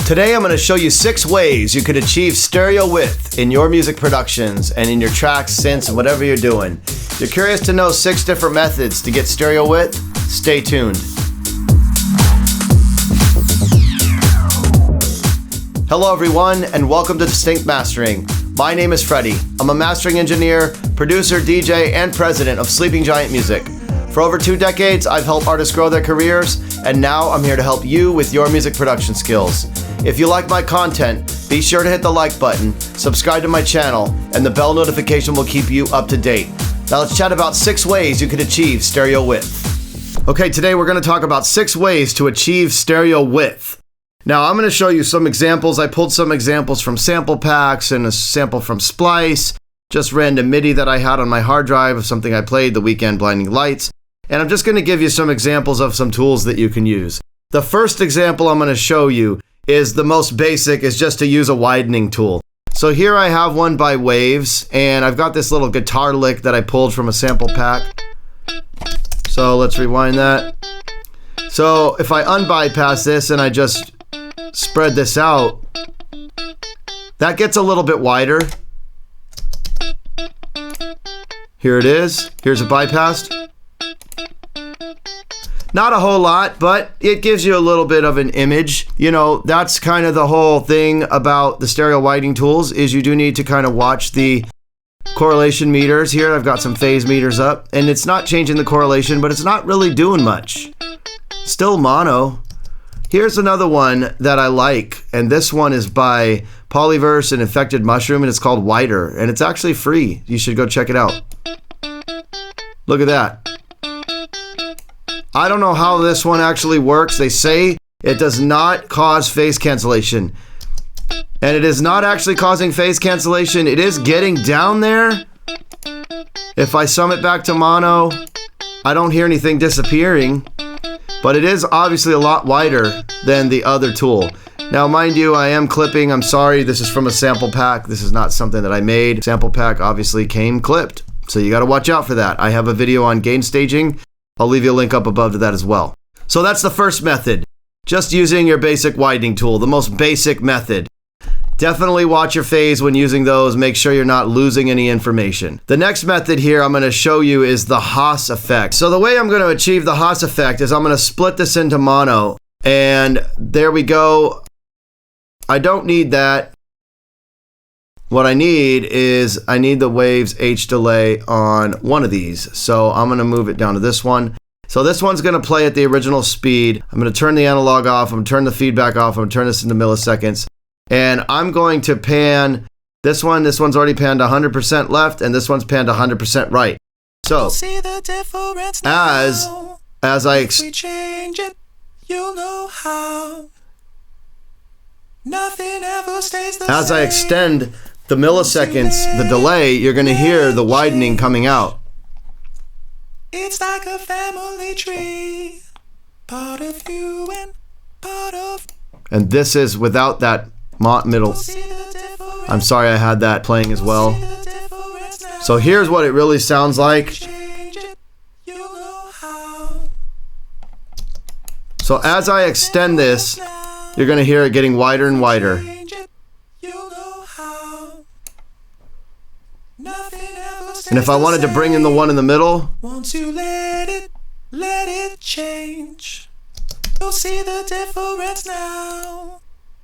Today I'm going to show you 6 ways you could achieve stereo width in your music productions and in your tracks, synths, and whatever you're doing. If you're curious to know 6 different methods to get stereo width, stay tuned. Hello everyone and welcome to Distinct Mastering. My name is Freddie. I'm a mastering engineer, producer, DJ, and president of Sleeping Giant Music. For over 2 decades, I've helped artists grow their careers, and now I'm here to help you with your music production skills. If you like my content, be sure to hit the like button, subscribe to my channel, and the bell notification will keep you up to date. Now let's chat about 6 ways you can achieve stereo width. Okay, today we're going to talk about 6 ways to achieve stereo width. Now I'm going to show you some examples. I pulled some examples from sample packs and a sample from Splice, just random MIDI that I had on my hard drive of something I played, The Weekend Blinding Lights. And I'm just going to give you some examples of some tools that you can use. The first example I'm going to show you is the most basic, is just to use a widening tool. So here I have one by Waves, and I've got this little guitar lick that I pulled from a sample pack. So let's rewind that. So if I unbypass this and I just spread this out, that gets a little bit wider. Here it is. Here's a bypassed. Not a whole lot, but it gives you a little bit of an image. You know, that's kind of the whole thing about the stereo widening tools, is you do need to kind of watch the correlation meters. Here I've got some phase meters up, and it's not changing the correlation, but it's not really doing much. Still mono. Here's another one that I like, and this one is by Polyverse and Infected Mushroom, and it's called Wider, and it's actually free. You should go check it out. Look at that. I don't know how this one actually works. They say it does not cause phase cancellation. And it is not actually causing phase cancellation. It is getting down there. If I sum it back to mono, I don't hear anything disappearing. But it is obviously a lot wider than the other tool. Now, mind you, I am clipping. I'm sorry, this is from a sample pack. This is not something that I made. Sample pack obviously came clipped. So you got to watch out for that. I have a video on gain staging. I'll leave you a link up above to that as well. So that's the first method. Just using your basic widening tool, the most basic method. Definitely watch your phase when using those. Make sure you're not losing any information. The next method here I'm going to show you is the Haas Effect. So the way I'm going to achieve the Haas Effect is I'm going to split this into mono. And there we go. I don't need that. What I need is, I need the Waves H delay on one of these. So I'm going to move it down to this one. So this one's going to play at the original speed. I'm going to turn the analog off. I'm going to turn the feedback off. I'm going to turn this into milliseconds. And I'm going to pan this one. This one's already panned 100% left, and this one's panned 100% right. So as I change it, you'll know how. Nothing ever stays the same. As I extend the milliseconds, the delay, you're going to hear the widening coming out. It's like a family tree, part of you and part of. And this is without that middle. I'm sorry I had that playing as well. So here's what it really sounds like. So as I extend this, you're going to hear it getting wider and wider. And if I wanted to bring in the one in the middle, once you let it change. You'll see the difference now.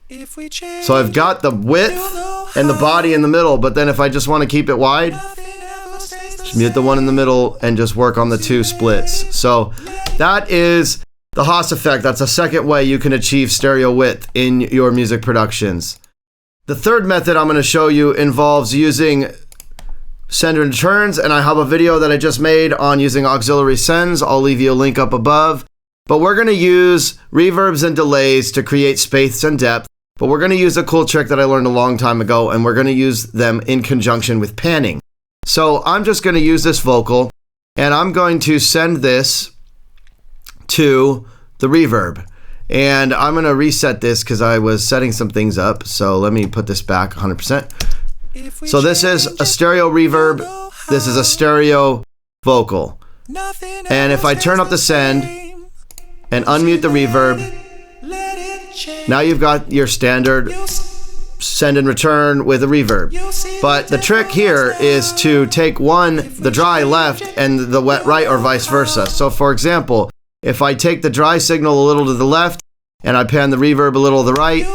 If we change. So I've got the width and the body in the middle, but then if I just want to keep it wide, just mute the one in the middle and just work on the 2 splits. So that is the Haas Effect. That's a second way you can achieve stereo width in your music productions. The third method I'm going to show you involves using send and returns, and I have a video that I just made on using auxiliary sends. I'll leave you a link up above. But we're going to use reverbs and delays to create space and depth. But we're going to use a cool trick that I learned a long time ago, and we're going to use them in conjunction with panning. So I'm just going to use this vocal, and I'm going to send this to the reverb. And I'm going to reset this because I was setting some things up. So let me put this back 100%. So this is a stereo reverb. This is a stereo vocal. And if I turn up the send and unmute the reverb, Now you've got your standard send and return with a reverb. But the trick here is to take the dry left and the wet right, or vice versa. So for example, if I take the dry signal a little to the left and I pan the reverb a little to the right,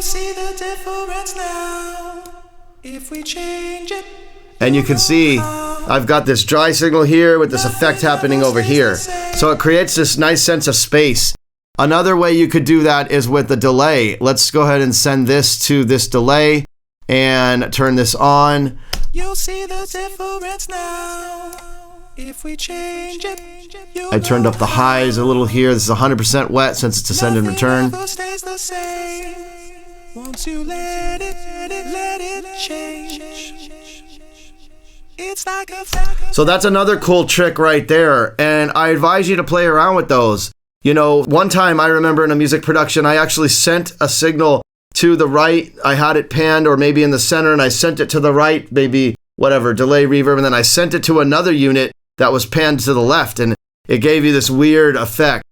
and you can see I've got this dry signal here with this effect happening over here. So it creates this nice sense of space. Another way you could do that is with the delay. Let's go ahead and send this to this delay and turn this on. You'll see the difference now if we change it. I turned up the highs a little here. This is 100% wet since it's a send and return. Once you let it change. So that's another cool trick right there, and I advise you to play around with those. You know, one time I remember in a music production, I actually sent a signal to the right. I had it panned or maybe in the center, and I sent it to the right, maybe whatever, delay, reverb, and then I sent it to another unit that was panned to the left, and it gave you this weird effect.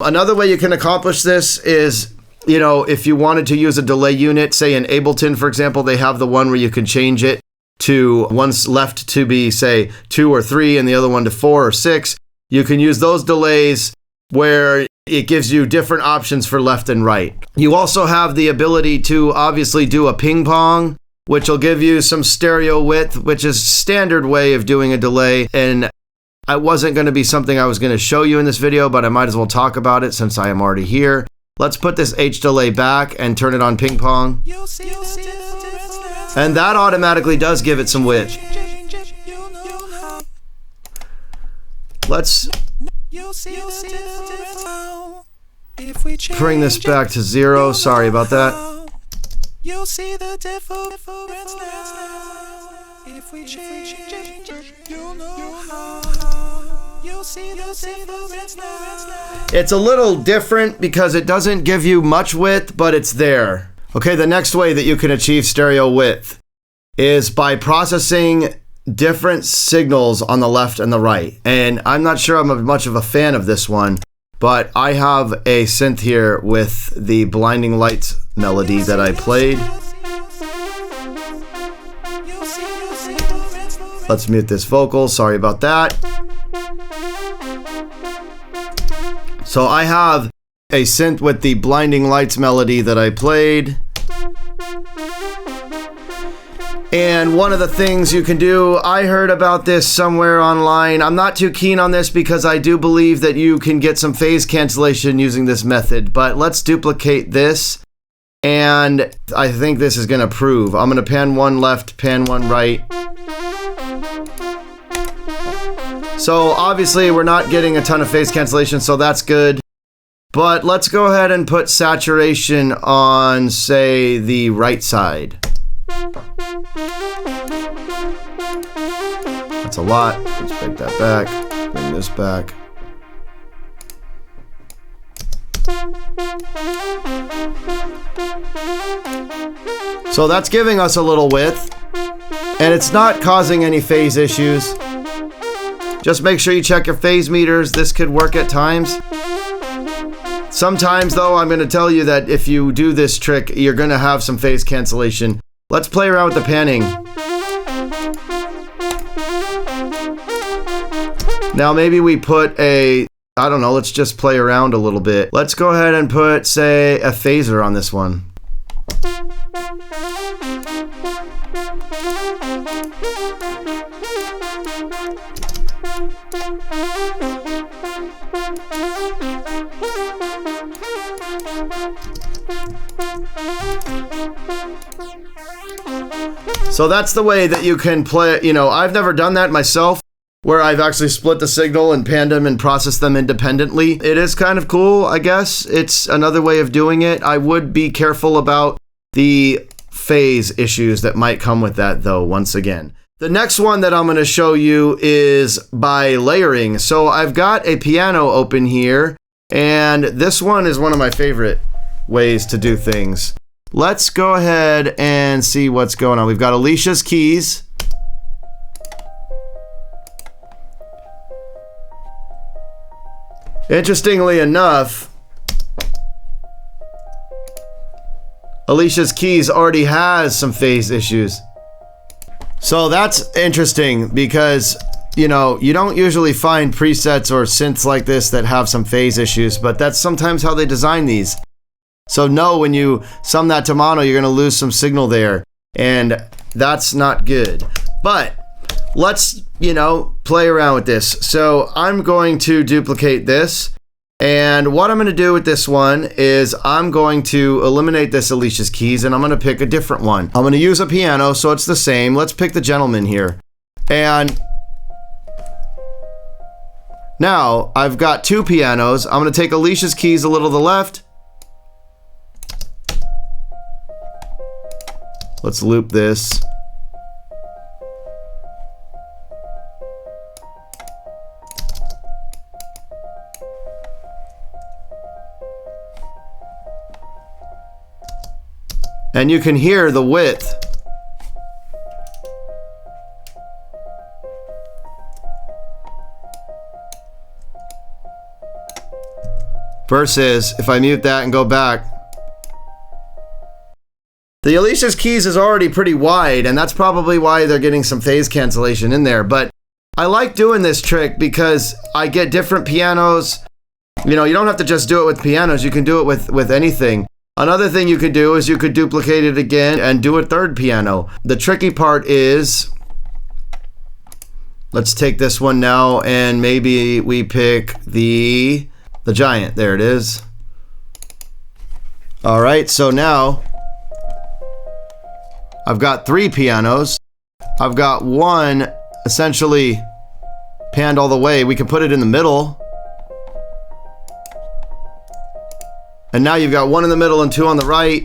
Another way you can accomplish this is, you know, if you wanted to use a delay unit, say in Ableton, for example, they have the one where you can change it to one's left to be, say, 2 or 3 and the other one to 4 or 6. You can use those delays where it gives you different options for left and right. You also have the ability to obviously do a ping pong, which will give you some stereo width, which is standard way of doing a delay. And it wasn't going to be something I was going to show you in this video, but I might as well talk about it since I am already here. Let's put this H delay back and turn it on ping pong. And that automatically does give it some width. Let's bring this back to 0. Sorry about that. It's a little different because it doesn't give you much width, but it's there. Okay, the next way that you can achieve stereo width is by processing different signals on the left and the right. And I'm not sure I'm much of a fan of this one, but I have a synth here with the Blinding Lights melody that I played. Let's mute this vocal, sorry about that. So I have a synth with the Blinding Lights melody that I played. And one of the things you can do, I heard about this somewhere online. I'm not too keen on this because I do believe that you can get some phase cancellation using this method, but let's duplicate this. And I think this is going to prove. I'm going to pan one left, pan one right. So obviously we're not getting a ton of phase cancellation, so that's good. But let's go ahead and put saturation on, say, the right side. That's a lot. Let's break that back. Bring this back. So that's giving us a little width, and it's not causing any phase issues. Just make sure you check your phase meters. This could work at times. Sometimes, though, I'm going to tell you that if you do this trick, you're going to have some phase cancellation. Let's play around with the panning. Now maybe we put I don't know, let's just play around a little bit. Let's go ahead and put, say, a phaser on this one. So that's the way that you can play. You know, I've never done that myself, where I've actually split the signal and panned them and processed them independently. It is kind of cool, I guess. It's another way of doing it. I would be careful about the phase issues that might come with that, though, once again. The next one that I'm going to show you is by layering. So I've got a piano open here, and this one is one of my favorite ways to do things. Let's go ahead and see what's going on. We've got Alicia's keys. Interestingly enough, Alicia's Keys already has some phase issues. So that's interesting because, you know, you don't usually find presets or synths like this that have some phase issues, but that's sometimes how they design these. So know when you sum that to mono, you're going to lose some signal there, and that's not good. But let's, you know, play around with this. So I'm going to duplicate this, and what I'm going to do with this one is I'm going to eliminate this Alicia's Keys, and I'm going to pick a different one. I'm going to use a piano, so it's the same. Let's pick the Gentleman here. And now I've got two pianos. I'm going to take Alicia's Keys a little to the left. Let's loop this. And you can hear the width. Versus if I mute that and go back. The Alicia's Keys is already pretty wide, and that's probably why they're getting some phase cancellation in there. But I like doing this trick because I get different pianos. You know, you don't have to just do it with pianos. You can do it with anything. Another thing you could do is you could duplicate it again and do a third piano. The tricky part is, let's take this one now and maybe we pick the Giant. There it is. All right, so now I've got three pianos. I've got one essentially panned all the way. We can put it in the middle. And now you've got one in the middle and two on the right.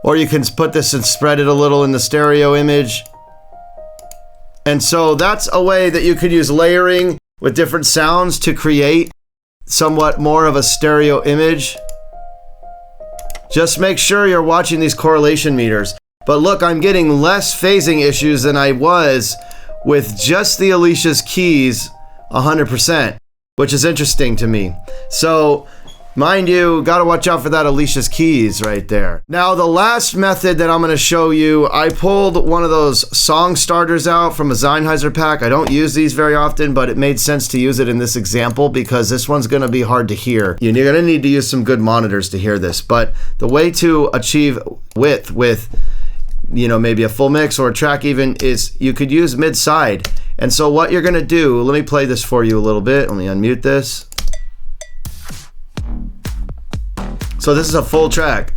Or you can put this and spread it a little in the stereo image. And so that's a way that you could use layering with different sounds to create somewhat more of a stereo image. Just make sure you're watching these correlation meters. But look, I'm getting less phasing issues than I was with just the Alicia's Keys 100%, which is interesting to me. So, mind you, gotta watch out for that Alicia's Keys right there. Now, the last method that I'm gonna show you, I pulled one of those song starters out from a Sennheiser pack. I don't use these very often, but it made sense to use it in this example because this one's gonna be hard to hear. You're gonna need to use some good monitors to hear this, but the way to achieve width with, you know, maybe a full mix or a track even, is you could use mid-side. And so what you're gonna do, let me play this for you a little bit. Let me unmute this. So this is a full track.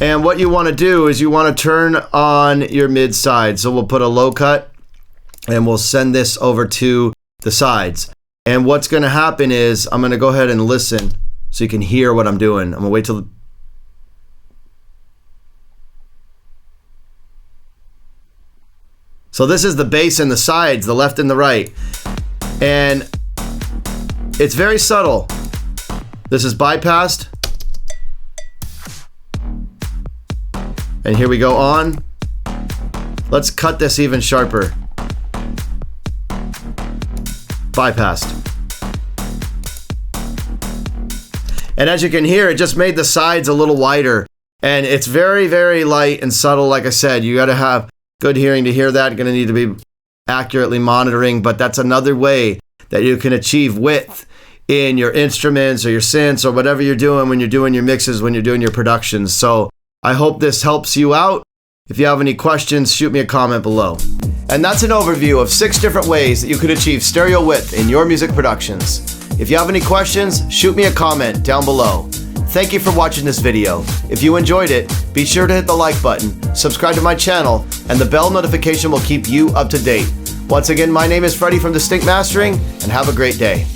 And what you want to do is you want to turn on your mid side. So we'll put a low cut and we'll send this over to the sides. And what's going to happen is I'm going to go ahead and listen so you can hear what I'm doing. I'm going to wait till... So this is the bass and the sides, the left and the right. And it's very subtle. This is bypassed. And here we go on. Let's cut this even sharper. Bypassed. And as you can hear, it just made the sides a little wider. And it's very, very light and subtle. Like I said, you got to have good hearing to hear that. You're going to need to be accurately monitoring, but that's another way that you can achieve width in your instruments or your synths or whatever you're doing when you're doing your mixes, when you're doing your productions. So I hope this helps you out. If you have any questions, shoot me a comment below. And that's an overview of 6 different ways that you could achieve stereo width in your music productions. If you have any questions, shoot me a comment down below. Thank you for watching this video. If you enjoyed it, be sure to hit the like button, subscribe to my channel, and the bell notification will keep you up to date. Once again, my name is Freddie from Distinct Mastering, and have a great day.